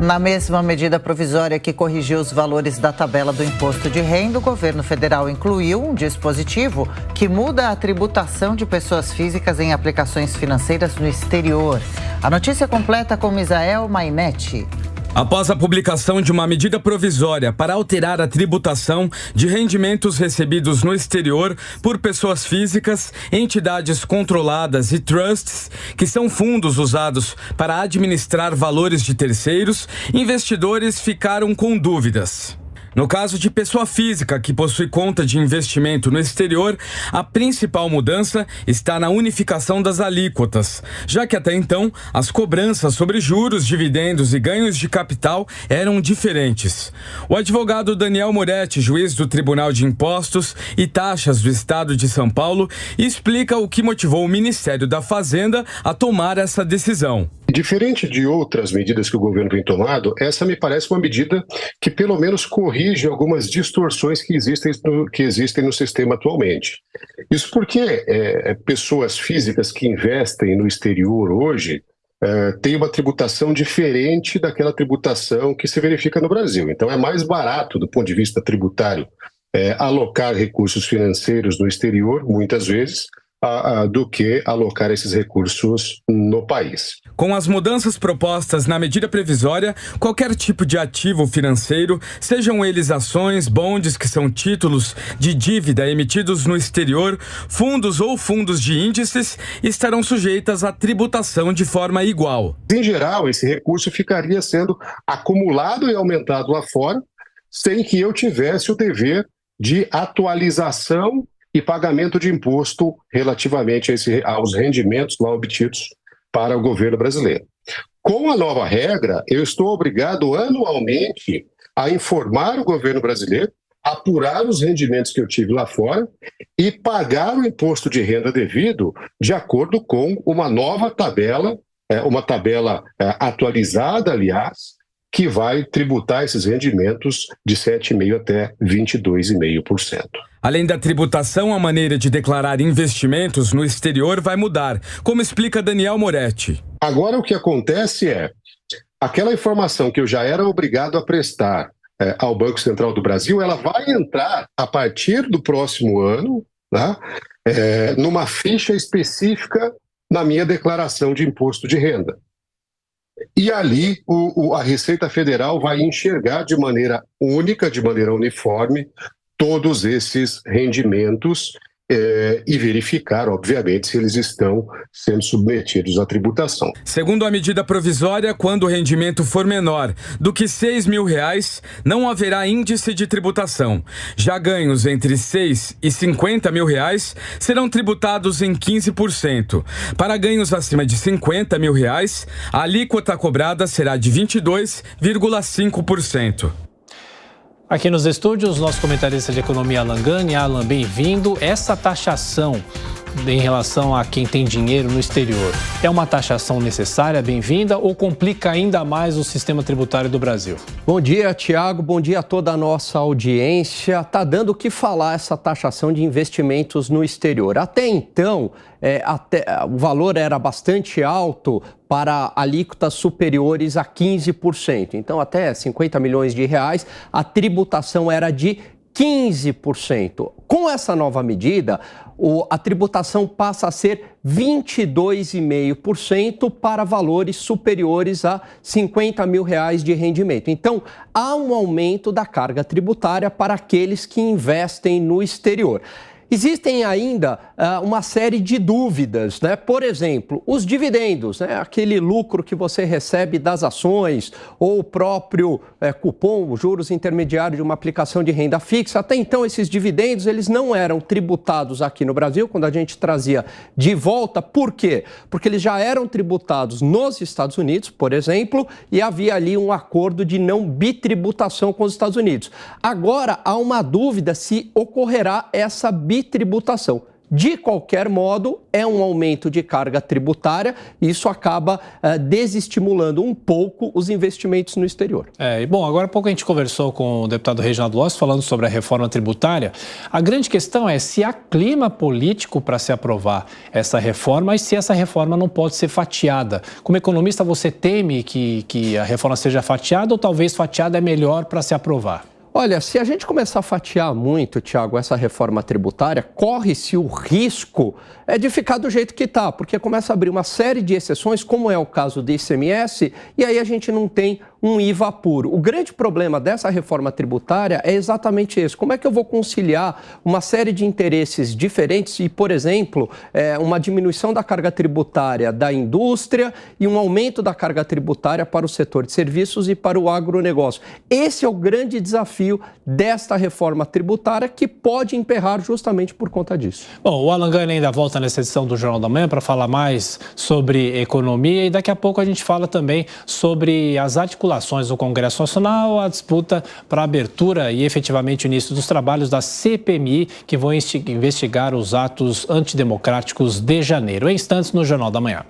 Na mesma medida provisória que corrigiu os valores da tabela do imposto de renda, o governo federal incluiu um dispositivo que muda a tributação de pessoas físicas em aplicações financeiras no exterior. A notícia completa com Misael Mainetti. Após a publicação de uma medida provisória para alterar a tributação de rendimentos recebidos no exterior por pessoas físicas, entidades controladas e trusts, que são fundos usados para administrar valores de terceiros, investidores ficaram com dúvidas. No caso de pessoa física que possui conta de investimento no exterior, a principal mudança está na unificação das alíquotas, já que até então as cobranças sobre juros, dividendos e ganhos de capital eram diferentes. O advogado Daniel Moretti, juiz do Tribunal de Impostos e Taxas do Estado de São Paulo, explica o que motivou o Ministério da Fazenda a tomar essa decisão. Diferente de outras medidas que o governo tem tomado, essa me parece uma medida que pelo menos corrige algumas distorções que existem no sistema atualmente. Isso porque pessoas físicas que investem no exterior hoje têm uma tributação diferente daquela tributação que se verifica no Brasil. Então é mais barato do ponto de vista tributário alocar recursos financeiros no exterior, muitas vezes, do que alocar esses recursos no país. Com as mudanças propostas na medida previsória, qualquer tipo de ativo financeiro, sejam eles ações, bondes, que são títulos de dívida emitidos no exterior, fundos ou fundos de índices, estarão sujeitas à tributação de forma igual. Em geral, esse recurso ficaria sendo acumulado e aumentado lá fora, sem que eu tivesse o dever de atualização e pagamento de imposto relativamente aos rendimentos lá obtidos para o governo brasileiro. Com a nova regra, eu estou obrigado anualmente a informar o governo brasileiro, apurar os rendimentos que eu tive lá fora e pagar o imposto de renda devido de acordo com uma nova tabela, uma tabela atualizada, aliás, que vai tributar esses rendimentos de 7,5% até 22,5%. Além da tributação, a maneira de declarar investimentos no exterior vai mudar, como explica Daniel Moretti. Agora o que acontece aquela informação que eu já era obrigado a prestar ao Banco Central do Brasil, ela vai entrar a partir do próximo ano, né, numa ficha específica na minha declaração de imposto de renda. E ali a Receita Federal vai enxergar de maneira única, de maneira uniforme, todos esses rendimentos e verificar, obviamente, se eles estão sendo submetidos à tributação. Segundo a medida provisória, quando o rendimento for menor do que R$6.000, não haverá índice de tributação. Já ganhos entre R$6 e R$50.000 serão tributados em 15%. Para ganhos acima de R$50.000, a alíquota cobrada será de 22,5%. Aqui nos estúdios, nosso comentarista de economia, Alan Gani. Alan, bem-vindo. Essa taxação em relação a quem tem dinheiro no exterior é uma taxação necessária, bem-vinda, ou complica ainda mais o sistema tributário do Brasil? Bom dia, Tiago. Bom dia a toda a nossa audiência. Está dando o que falar essa taxação de investimentos no exterior. Até então, o valor era bastante alto para alíquotas superiores a 15%. Então, até 50 milhões de reais, a tributação era de 15%. Com essa nova medida, a tributação passa a ser 22,5% para valores superiores a 50 mil reais de rendimento. Então, há um aumento da carga tributária para aqueles que investem no exterior. Existem ainda uma série de dúvidas, né? Por exemplo, os dividendos, né? Aquele lucro que você recebe das ações ou o próprio cupom, juros intermediários de uma aplicação de renda fixa. Até então, esses dividendos eles não eram tributados aqui no Brasil, quando a gente trazia de volta. Por quê? Porque eles já eram tributados nos Estados Unidos, por exemplo, e havia ali um acordo de não bitributação com os Estados Unidos. Agora, há uma dúvida se ocorrerá essa bitributação. De qualquer modo, é um aumento de carga tributária e isso acaba desestimulando um pouco os investimentos no exterior. Bom, agora há pouco a gente conversou com o deputado Reginaldo Lossi falando sobre a reforma tributária. A grande questão é se há clima político para se aprovar essa reforma e se essa reforma não pode ser fatiada. Como economista, você teme que a reforma seja fatiada ou talvez fatiada é melhor para se aprovar? Olha, se a gente começar a fatiar muito, Tiago, essa reforma tributária, corre-se o risco de ficar do jeito que está, porque começa a abrir uma série de exceções, como é o caso do ICMS, e aí a gente não tem um IVA puro. O grande problema dessa reforma tributária é exatamente esse. Como é que eu vou conciliar uma série de interesses diferentes e, por exemplo, uma diminuição da carga tributária da indústria e um aumento da carga tributária para o setor de serviços e para o agronegócio? Esse é o grande desafio desta reforma tributária que pode emperrar justamente por conta disso. Bom, o Alan Gani ainda volta nessa edição do Jornal da Manhã para falar mais sobre economia e daqui a pouco a gente fala também sobre as articulações do Congresso Nacional, a disputa para a abertura e efetivamente o início dos trabalhos da CPMI, que vão investigar os atos antidemocráticos de janeiro. Em instantes no Jornal da Manhã.